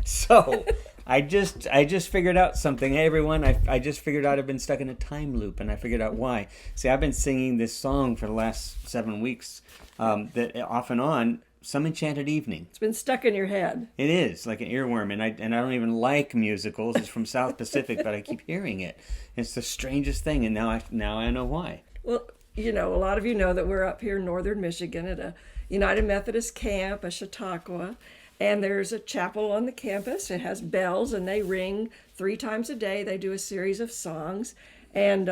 So I just figured out something. Hey everyone, I just figured out I've been stuck in a time loop, and I figured out why. See, I've been singing this song for the last 7 weeks, that off and on, Some Enchanted Evening. It's been stuck in your head. It is like an earworm, and I don't even like musicals. It's from South Pacific, but I keep hearing it. It's the strangest thing, and now I know why. Well, a lot of you know that we're up here in northern Michigan at a United Methodist camp, a Chautauqua, and there's a chapel on the campus. It has bells, and they ring 3 times a day. They do a series of songs, and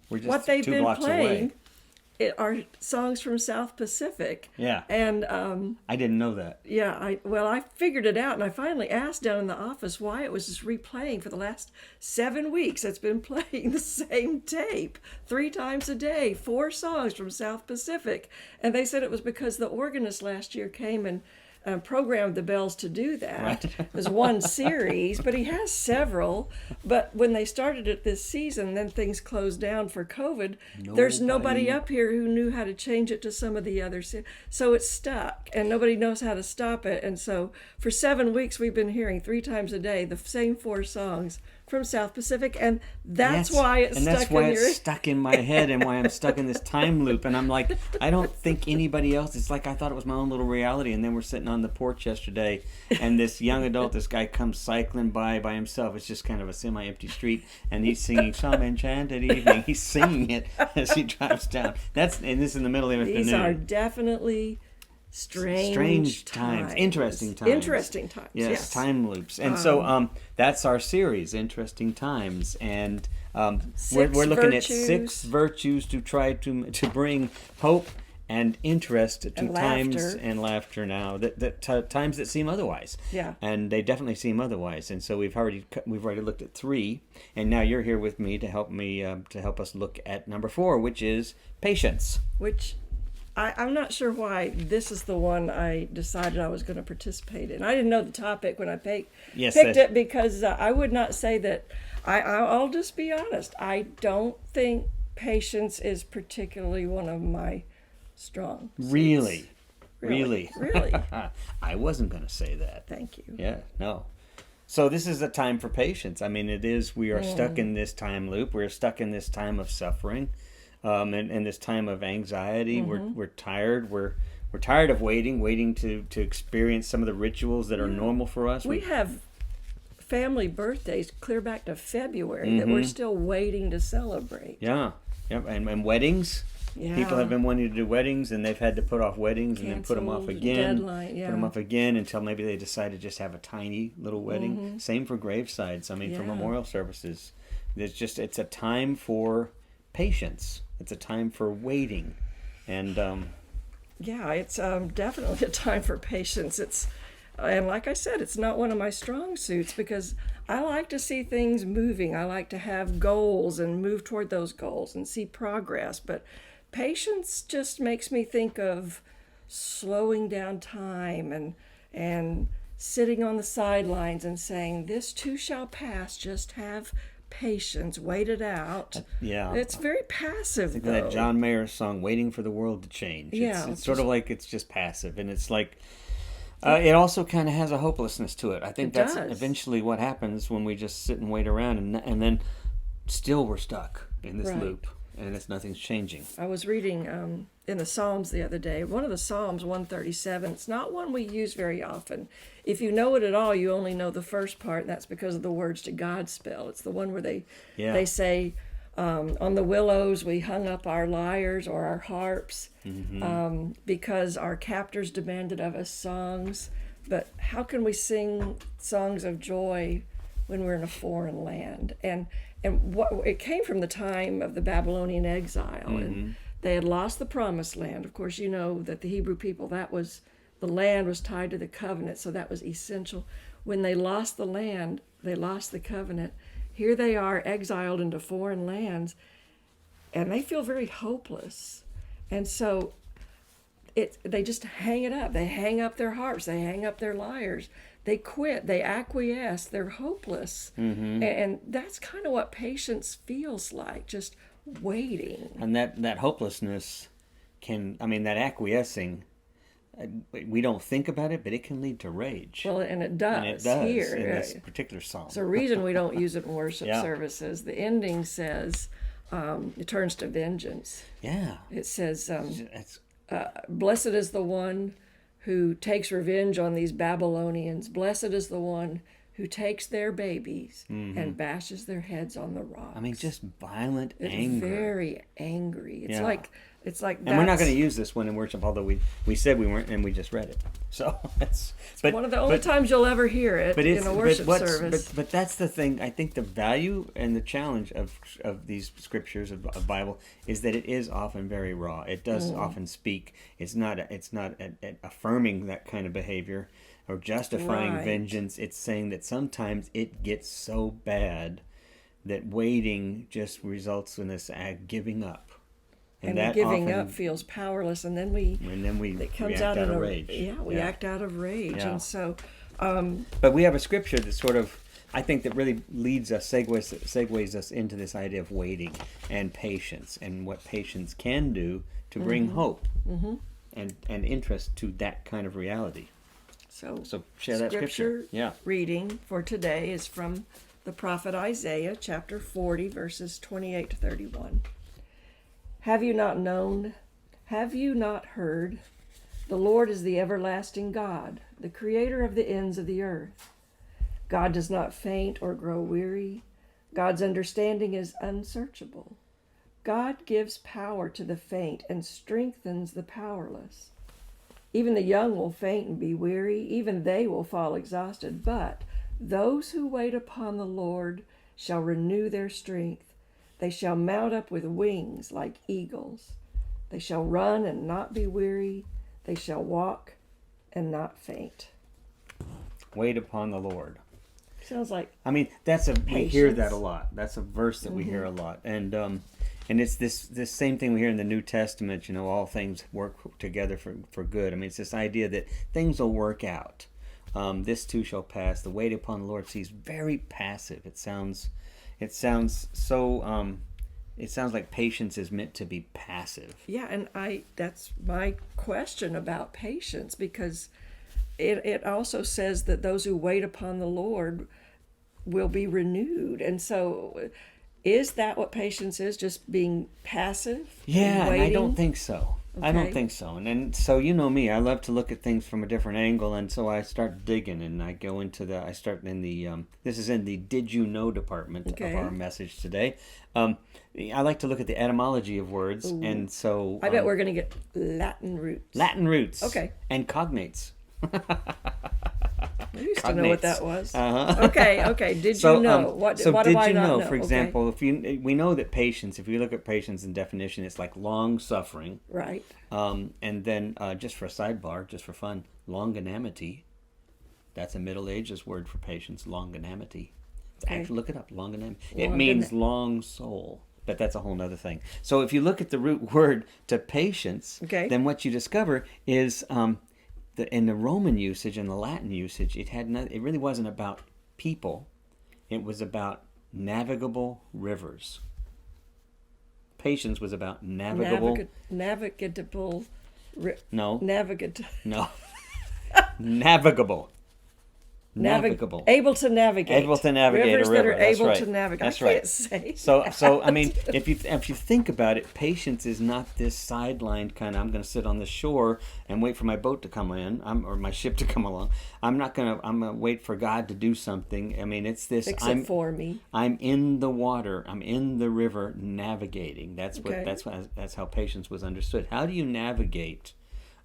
We're just what they've 2 been blocks playing away. are songs from South Pacific. Yeah, And I didn't know that. yeah, I figured it out, and I finally asked down in the office why it was just replaying for the last 7 weeks. It's been playing the same tape 3 times a day, 4 songs from South Pacific, and they said it was because the organist last year came and programmed the bells to do that. Right. It was one series, but he has several. But when they started it this season, then things closed down for COVID. There's nobody up here who knew how to change it to some of the other so it's stuck, and nobody knows how to stop it. And so for 7 weeks, we've been hearing 3 times a day the same 4 songs from South Pacific, and that's why it's stuck that's why in it's your stuck in my head, and why I'm stuck in this time loop. And I'm like, I don't think anybody else. It's like I thought it was my own little reality. And then we're sitting on the porch yesterday, and this young adult, this guy comes cycling by himself. It's just kind of a semi-empty street, and he's singing "Some Enchanted Evening." He's singing it as he drives down. And this is in the middle of the afternoon. These are definitely strange times, times. interesting times. Interesting times. Yes. Time loops. And so that's our series, Interesting Times, and we're looking at 6 virtues to try to bring hope and interest to And times laughter. and laughter now that times that seem otherwise. Yeah. And they definitely seem otherwise. And so we've already looked at 3, and now you're here with me to help us look at number 4, which is patience. Which I'm not sure why this is the one I decided I was going to participate in. I didn't know the topic when I picked it, because I would not say that. I'll just be honest. I don't think patience is particularly one of my strong suits. Really? Really? I wasn't going to say that. Thank you. Yeah, no. So this is a time for patience. I mean, it is. We are stuck in this time loop. We're stuck in this time of suffering, and this time of anxiety. We're tired. We're tired of waiting to experience some of the rituals that are normal for us. We have family birthdays clear back to February that we're still waiting to celebrate. Yeah. Yep. And weddings. Yeah. People have been wanting to do weddings, and they've had to put off weddings and then put them off Canceled, again. deadline, yeah. Put them off again until maybe they decide to just have a tiny little wedding. Same for gravesides. I mean, for Yeah. memorial services. It's a time for patience. It's a time for waiting. And Yeah, it's definitely a time for patience. And like I said, it's not one of my strong suits, because I like to see things moving. I like to have goals and move toward those goals and see progress. But patience just makes me think of slowing down time and sitting on the sidelines and saying, "This too shall pass. Just have patience. Wait it out." yeah. It's very passive, Think though. of that John Mayer song, "Waiting for the World to Change." Yeah, It's sort of like it's just passive, and it's like it also kind of has a hopelessness to it. I think that's does. eventually what happens when we just sit and wait around, and then still we're stuck in this Right. loop, and nothing's changing. I was reading in the Psalms the other day, one of the Psalms, 137. It's not one we use very often. If you know it at all, you only know the first part, and that's because of the words to God spell. It's the one where they say, on the willows we hung up our lyres or our harps, because our captors demanded of us songs. But how can we sing songs of joy when we're in a foreign land? And what it came from the time of the Babylonian exile, and they had lost the promised land. Of course, you know that the Hebrew people, the land was tied to the covenant, so that was essential. When they lost the land, they lost the covenant. Here they are, exiled into foreign lands, and they feel very hopeless. And so they just hang it up. They hang up their harps. They hang up their lyres. They quit. They acquiesce. They're hopeless. And that's kind of what patience feels like, just waiting. And that hopelessness that acquiescing, we don't think about it, but it can lead to rage. Well, and it does, And it does here. in this particular psalm. It's a reason we don't use it in worship Yeah. services. The ending says, it turns to vengeance. Yeah. It says, It's, blessed is the one who takes revenge on these Babylonians. Blessed is the one who takes their babies and bashes their heads on the rocks. I mean, just violent it's anger. very angry. It's Yeah. like And we're not going to use this one in worship, although we said we weren't, and we just read it. So it's one of the only times you'll ever hear it in a worship service. But that's the thing. I think the value and the challenge of these scriptures of Bible is that it is often very raw. It does often speak. It's not affirming that kind of behavior or justifying Right. vengeance. It's saying that sometimes it gets so bad that waiting just results in us giving up. And that the giving often, up feels powerless, and then it comes out out of in rage. Yeah, we act out of rage, Yeah. and so But we have a scripture that sort of, I think, that really segues us into this idea of waiting and patience and what patience can do to bring hope and interest to that kind of reality. So share that scripture. Yeah. Reading for today is from the prophet Isaiah, chapter 40, verses 28 to 31. Have you not known? Have you not heard? The Lord is the everlasting God, the creator of the ends of the earth. God does not faint or grow weary. God's understanding is unsearchable. God gives power to the faint and strengthens the powerless. Even the young will faint and be weary, even they will fall exhausted. But those who wait upon the Lord shall renew their strength. They shall mount up with wings like eagles. They shall run and not be weary. They shall walk and not faint. Wait upon the Lord. Sounds like we hear that a lot. That's a verse that we hear a lot. And it's this same thing we hear in the New Testament, all things work together for good. I mean, it's this idea that things will work out. This too shall pass. The wait upon the Lord seems very passive. It sounds so it sounds like patience is meant to be passive. Yeah, and that's my question about patience, because it also says that those who wait upon the Lord will be renewed. And so is that what patience is, just being passive? Yeah, and I don't think so. Okay. I don't think so. And then, so you know me, I love to look at things from a different angle, and so I start digging, and I go into this is in the Did You Know department of our message today. I like to look at the etymology of words, and so... I bet we're going to get Latin roots. Latin roots. Okay. And cognates. I used to know what that was. Uh-huh. Okay. Did you know? What do I not know? For example, we know that patience, if we look at patience in definition, it's like long suffering. Right. And then just for a sidebar, just for fun, longanimity. That's a Middle Ages word for patience, longanimity. Actually, look it up, longanimity. It means long soul. But that's a whole other thing. So if you look at the root word to patience, then what you discover is... in the Roman usage and the Latin usage, it really wasn't about people. It was about navigable rivers. Patience was about navigable. Navigable. No. No. Navigable. Navigable. Able to navigate. Able to navigate Rivers a river. that are That's able right. to navigate. That's I right. can't say So I mean, if you think about it, patience is not this sidelined kind of, I'm going to sit on the shore and wait for my boat to come in, or my ship to come along. I'm going to wait for God to do something. I mean, it's this. Fix it for me. I'm in the water. I'm in the river navigating. That's how patience was understood. How do you navigate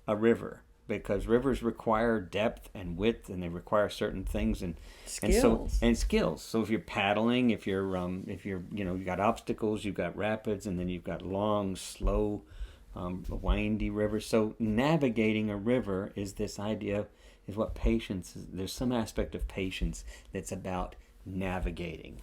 a river? Because rivers require depth and width, and they require certain things and skills. So if you're paddling, if you're you got obstacles, you've got rapids, and then you've got long, slow, windy rivers. So navigating a river is this idea, is what patience is. There's some aspect of patience that's about navigating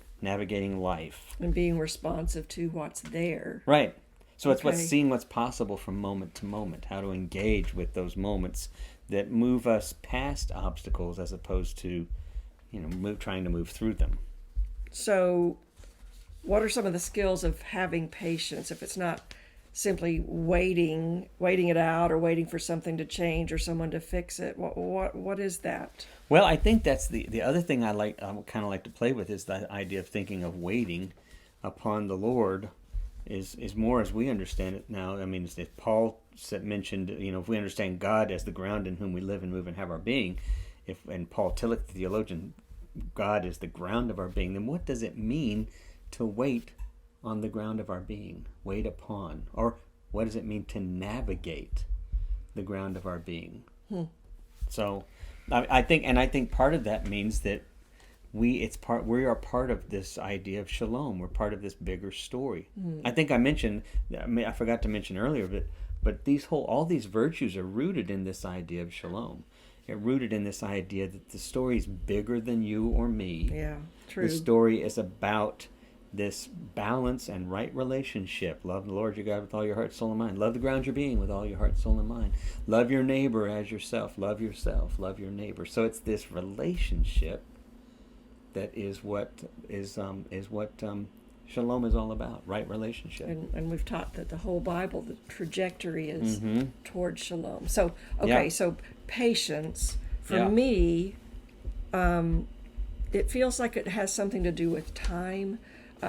life and being responsive to what's there. Right. So it's seeing what's possible from moment to moment, how to engage with those moments that move us past obstacles as opposed to, trying to move through them. So what are some of the skills of having patience if it's not simply waiting it out, or waiting for something to change or someone to fix it. What is that? Well, I think that's the other thing I kind of like to play with is the idea of thinking of waiting upon the Lord is more as we understand it now. I mean, as Paul mentioned, if we understand God as the ground in whom we live and move and have our being, and Paul Tillich, the theologian, God is the ground of our being, then what does it mean to wait on the ground of our being? Wait upon, or what does it mean to navigate the ground of our being? So, I think part of that means that we are part of this idea of shalom. We're part of this bigger story. I think I forgot to mention earlier, but all these virtues are rooted in this idea of shalom. They're rooted in this idea that the story is bigger than you or me. Yeah, true. The story is about this balance and right relationship. Love the Lord your God with all your heart, soul, and mind. Love the ground you're being with all your heart, soul, and mind. Love your neighbor as yourself. Love yourself. Love your neighbor. So it's this relationship that is what shalom is all about. Right relationship. And we've taught that the whole Bible, the trajectory is towards shalom. So so patience for me, it feels like it has something to do with time.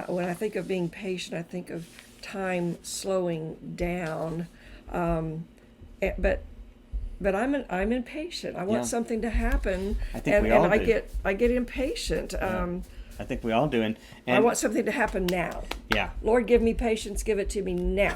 When I think of being patient, I think of time slowing down. But I'm impatient. I want something to happen. I think we all do. I get impatient. I think we all do, and I want something to happen now. Yeah. Lord, give me patience. Give it to me now.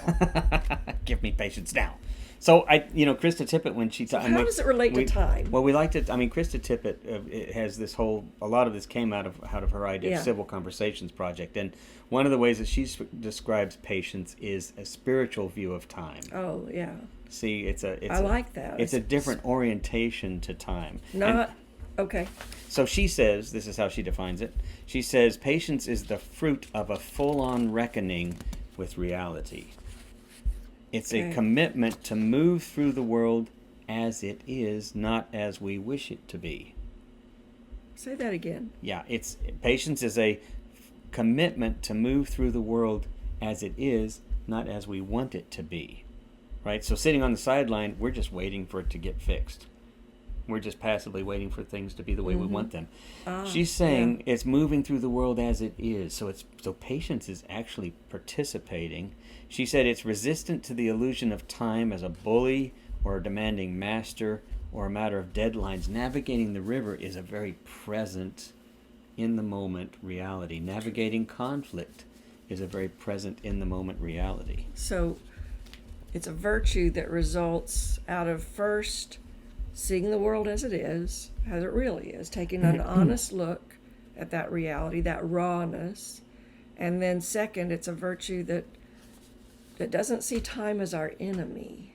Give me patience now. So Krista Tippett, when she talks, how does it relate to time? Well, we like to. I mean, Krista Tippett it has this whole. A lot of this came out of her idea of Civil Conversations Project, and one of the ways that she describes patience is a spiritual view of time. Oh yeah. See, I like that. It's a different orientation to time. Okay. So she says, this is how she defines it. She says, patience is the fruit of a full-on reckoning with reality. It's a commitment to move through the world as it is, not as we wish it to be. Say that again. Yeah, patience is a commitment to move through the world as it is, not as we want it to be. Right? So sitting on the sideline, we're just waiting for it to get fixed. We're just passively waiting for things to be the way we want them. She's saying it's moving through the world as it is. So patience is actually participating. She said it's resistant to the illusion of time as a bully or a demanding master or a matter of deadlines. Navigating the river is a very present, in the moment reality. Navigating conflict is a very present, in the moment reality. So it's a virtue that results out of first seeing the world as it is, as it really is, taking an honest look at that reality, that rawness. And then second, it's a virtue that doesn't see time as our enemy.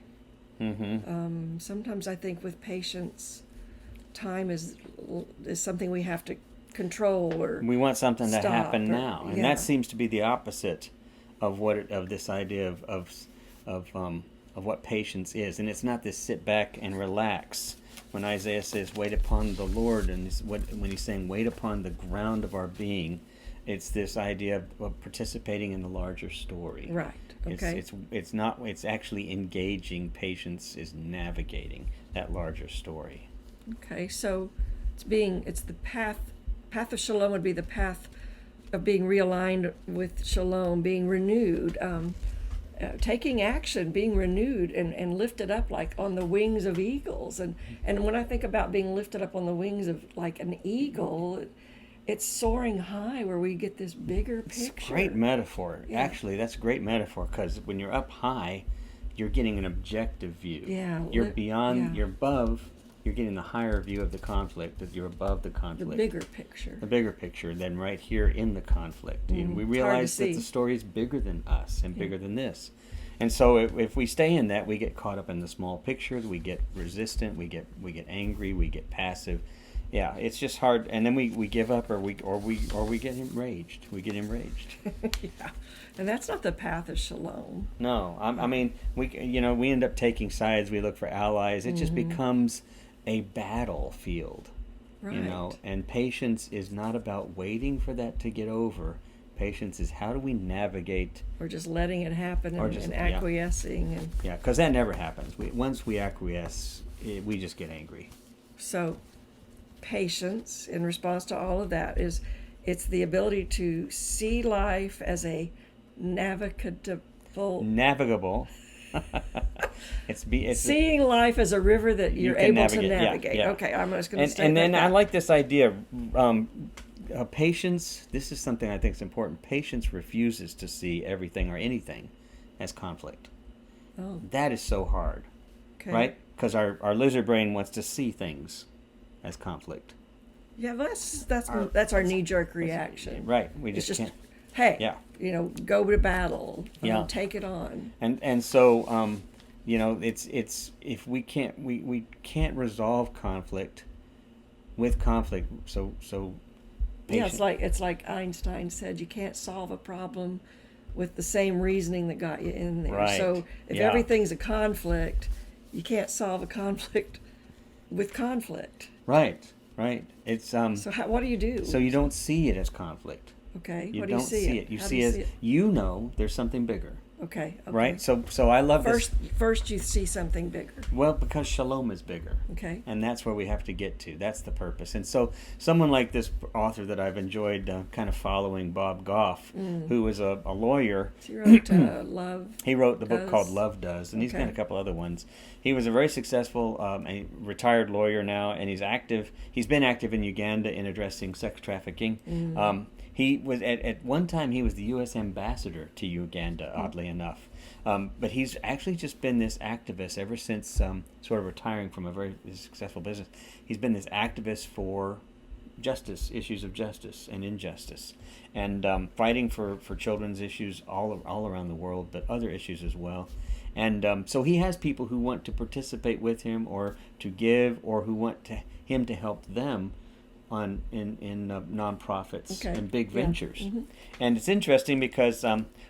Sometimes I think with patience, time is something we have to control or we want something to happen now, and that seems to be the opposite of this idea of what patience is. And it's not this sit back and relax. When Isaiah says wait upon the Lord, and when he's saying wait upon the ground of our being, it's this idea of participating in the larger story. Right. Okay. It's actually engaging. Patience is navigating that larger story. Okay, so it's the path of shalom would be the path of being realigned with shalom, being renewed, taking action, being renewed and lifted up like on the wings of eagles. And when I think about being lifted up on the wings of like an eagle, it's soaring high where we get this bigger picture. It's a great metaphor. Yeah. Actually, that's a great metaphor because when you're up high, you're getting an objective view. Yeah. You're beyond, you're above, you're getting the higher view of the conflict, that you're above the conflict. The bigger picture. The bigger picture than right here in the conflict. And we realize that the story is bigger than us and bigger than this. And so if we stay in that, we get caught up in the small picture, we get resistant, we get angry, we get passive. Yeah, it's just hard, and then we give up, or we get enraged. We get enraged. Yeah, and that's not the path of shalom. No, I mean we end up taking sides. We look for allies. It just becomes a battlefield, right. And patience is not about waiting for that to get over. patience is how do we navigate, Or just letting it happen Or and, just- and yeah. acquiescing. And yeah, because that never happens. Once we acquiesce, we just get angry. so patience, in response to all of that, it's the ability to see life as a navigable. It's Seeing life as a river that you're can able to navigate, yeah, navigate. yeah. Okay, I'm just going to and then I that. like this idea. Patience. This is something I think is important. Patience refuses to see everything or anything as conflict. Oh, That is so hard, okay. right? Because our lizard brain wants to see things as conflict. Yeah, that's our knee-jerk reaction. Right. We It's just just, can't. hey, Yeah. go to battle. Yeah. Take it on. And so it's if we can't resolve conflict with conflict. So Yeah, patient. it's like Einstein said, you can't solve a problem with the same reasoning that got you in there. Right. So if Yeah. everything's a conflict, you can't solve a conflict with conflict. Right. It's So what do you do? so you don't see it as conflict. Okay, You what do you don't see it? You How do see you it. see it? There's something bigger. Okay. Right. So I love this. First you see something bigger. Well, because shalom is bigger. Okay. And that's where we have to get to. That's the purpose. And so someone like this author that I've enjoyed kind of following, Bob Goff, who is a lawyer. So you wrote Love. He wrote the book Does. called Love Does, and he's got Okay. a couple other ones. He was a very successful a retired lawyer now, and he's active. He's been active in Uganda in addressing sex trafficking. He was at one time he was the U.S. ambassador to Uganda, oddly enough. But he's actually just been this activist ever since sort of retiring from a very successful business. He's been this activist for justice, issues of justice and injustice, and fighting for children's issues all around the world, but other issues as well. And so he has people who want to participate with him or to give or who want him to help them in nonprofits Okay. and big Yeah. ventures. And it's interesting because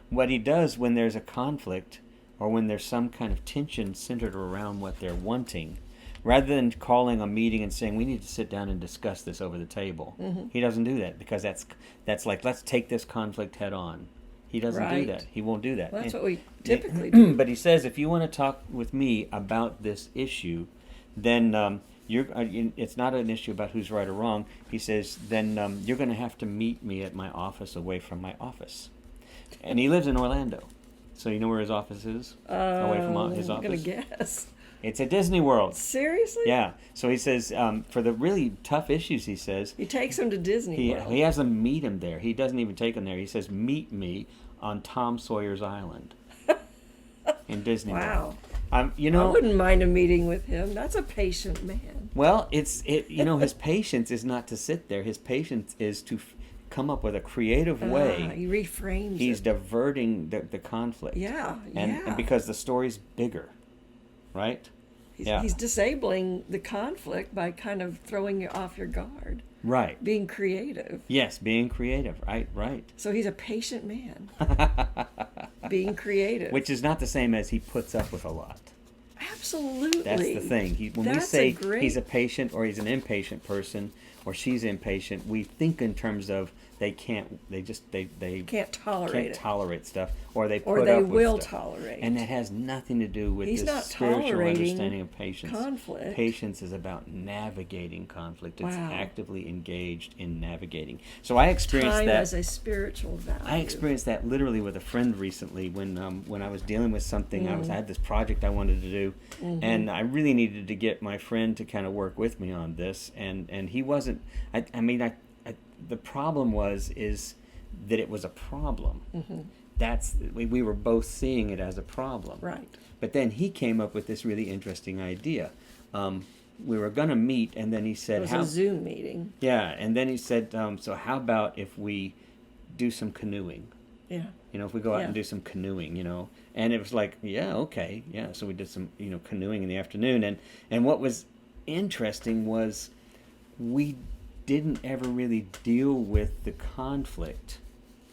what he does when there's a conflict or when there's some kind of tension centered around what they're wanting, rather than calling a meeting and saying we need to sit down and discuss this over the table, he doesn't do that because that's like let's take this conflict head on. He doesn't do Right. that. He won't do that. Well, that's And- what we typically do. But he says if you want to talk with me about this issue, then it's not an issue about who's right or wrong. He says then you're going to have to meet me at my office away from my office. And he lives in Orlando. So you know where his office is? Away from his I'm office? gonna guess. It's at Disney World. Seriously? Yeah. So he says for the really tough issues, he says, He takes them to Disney World. he has them meet him there. He doesn't even take them there. He says, meet me on Tom Sawyer's Island in Disney World. Wow. I wouldn't mind a meeting with him. That's a patient man. Well, his patience is not to sit there. His patience is to come up with a creative way. He reframes He's it. diverting the conflict. Yeah, And because the story's bigger, right? He's disabling the conflict by kind of throwing you off your guard. Right. Being creative. Yes, being creative. Right. So he's a patient man. Being creative. Which is not the same as he puts up with a lot. Absolutely. That's the thing. When we That's say great... he's a patient or he's an impatient person or she's impatient, we think in terms of they can't tolerate stuff or they put up with will stuff. tolerate. And that has nothing to do with He's this not spiritual tolerating understanding of patience. conflict. Patience is about navigating conflict. It's Wow. actively engaged in navigating. So I experienced Time that. as a spiritual value. I experienced that literally with a friend recently when I was dealing with something. I had this project I wanted to do, and I really needed to get my friend to kind of work with me on this. And he wasn't. The problem is that it was a problem. We were both seeing it as a problem. Right. But then he came up with this really interesting idea. We were going to meet, and then he said, It was a Zoom meeting. Yeah, and then he said, so how about if we do some canoeing? Yeah. If we go out and do some canoeing, And it was like, yeah, okay. Yeah, so we did some, canoeing in the afternoon. And what was interesting was we didn't ever really deal with the conflict.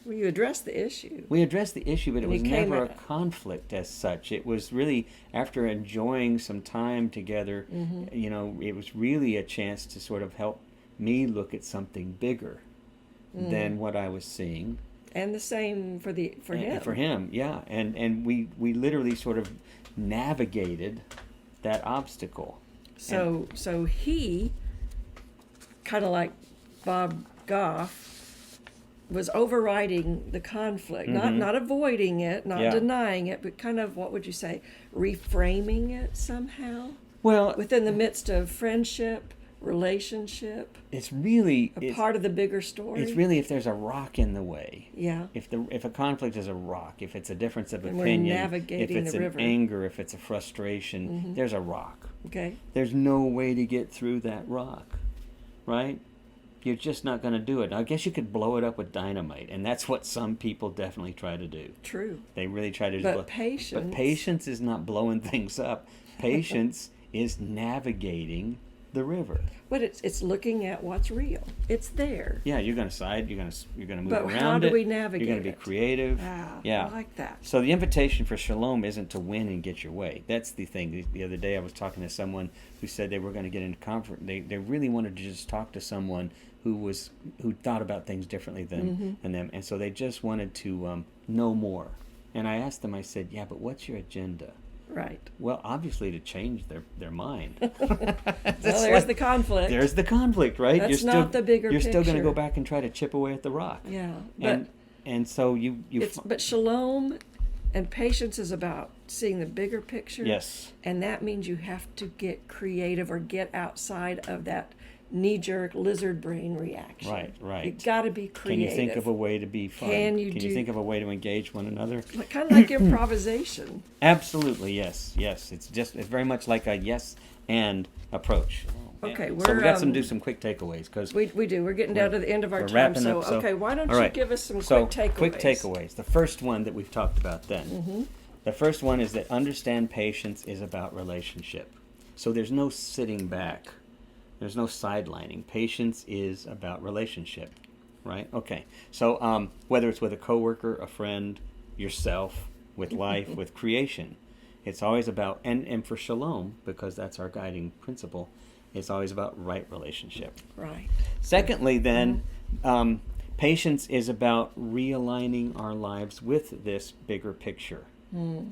Well, you addressed the issue. We addressed the issue, but it And was you came never a at it. conflict as such. It was really, after enjoying some time together, it was really a chance to sort of help me look at something bigger than what I was seeing And the same for him. For him, yeah. And we literally sort of navigated that obstacle. So he, kind of like Bob Goff, was overriding the conflict, not avoiding it, not denying it, but kind of, what would you say, reframing it somehow? Well, Within the midst of friendship, relationship, it's really part of the bigger story. It's really if there's a rock in the way. Yeah. If a conflict is a rock, if it's a difference of And opinion, we're navigating if it's the an river. anger, if it's a frustration, there's a rock. Okay. There's no way to get through that rock, right? You're just not going to do it. I guess you could blow it up with dynamite, and that's what some people definitely try to do. True. They really try to. But patience. But patience is not blowing things up. Patience is navigating the river. But it's looking at what's real. It's there. Yeah, you're going to side. You're going to move But around it. how do we navigate You're going to be it? creative. Yeah. I like that. So the invitation for shalom isn't to win and get your way. That's the thing. The other day I was talking to someone who said they were going to get into conference. They really wanted to just talk to someone who thought about things differently than them, and so they just wanted to know more. And I asked them. I said, "Yeah, but what's your agenda?" Right. Well, obviously to change their mind. Well, there's the conflict. There's the conflict, right? That's not the bigger You're still going to picture. go back and try to chip away at the rock. Yeah. But And so you but shalom and patience is about seeing the bigger picture. Yes. And that means you have to get creative or get outside of that knee-jerk lizard brain reaction. Right. You got to be creative. Can you think of a way to be fun? Can you think of a way to engage one another? Kind of like improvisation. Absolutely, yes. It's very much like a yes and approach. Okay, So we got we're, do some quick takeaways because We do. We're getting down to the end of our we're time. wrapping So, up. So okay, why don't all you right. give us some So, quick takeaways? Quick takeaways. The first one that we've talked about then. The first one is that understand patience is about relationship. So there's no sitting back. There's no sidelining. Patience is about relationship, right? Okay. So whether it's with a coworker, a friend, yourself, with life, with creation, it's always about, and for shalom, because that's our guiding principle, it's always about right relationship. Right. Secondly, then, patience is about realigning our lives with this bigger picture.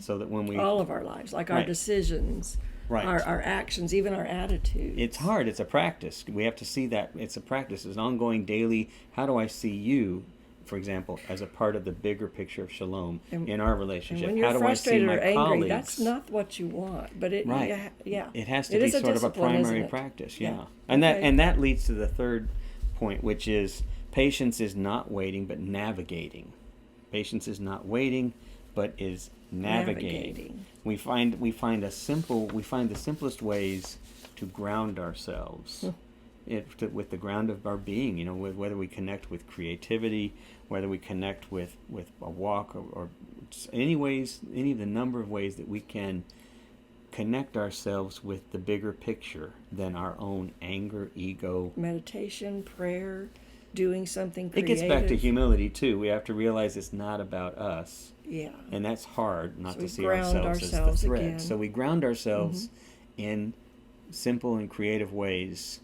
So that when we... All of our lives, like our Right. decisions, Right. our actions, even our attitudes. It's hard. It's a practice. We have to see that it's a practice. It's an ongoing daily, how do I see you, for example, as a part of the bigger picture of shalom in our And relationship? when you're How do I see frustrated my or angry, colleagues? that's not what you want. But it, Right. yeah. It has to It be is a sort of a discipline, isn't primary it? practice, Yeah. yeah. Okay. And that leads to the third point, which is patience is not waiting but navigating. Patience is not waiting but is navigating. We find the simplest ways to ground ourselves. With the ground of our being, whether we connect with creativity, whether we connect with a walk or any of the number of ways that we can connect ourselves with the bigger picture than our own anger, ego. Meditation, prayer, doing something It creative. gets back to humility too. We have to realize it's not about us. Yeah. And that's hard, not So to we see ground ourselves as the ourselves thread. again. So we ground ourselves in simple and creative ways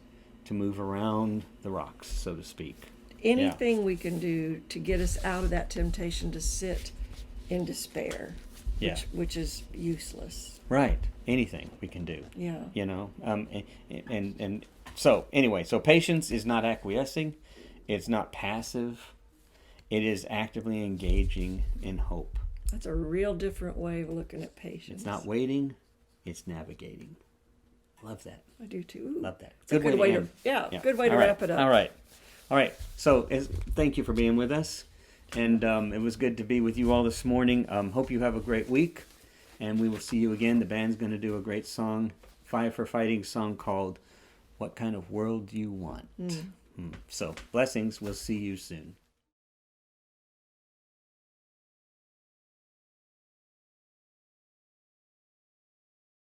to move around the rocks, so to speak. Anything we can do to get us out of that temptation to sit in despair, Yeah. which is useless. Right. Anything we can do. Yeah. And so anyway, so patience is not acquiescing. It's not passive. It is actively engaging in hope. That's a real different way of looking at patience. It's not waiting, it's navigating. Love that. I do too. Love that. It's a good way to end. good way to All right. wrap it up. All right. So thank you for being with us. And it was good to be with you all this morning. Hope you have a great week. And we will see you again. The band's going to do a great song, Five for Fighting song called What Kind of World Do You Want? So blessings. We'll see you soon.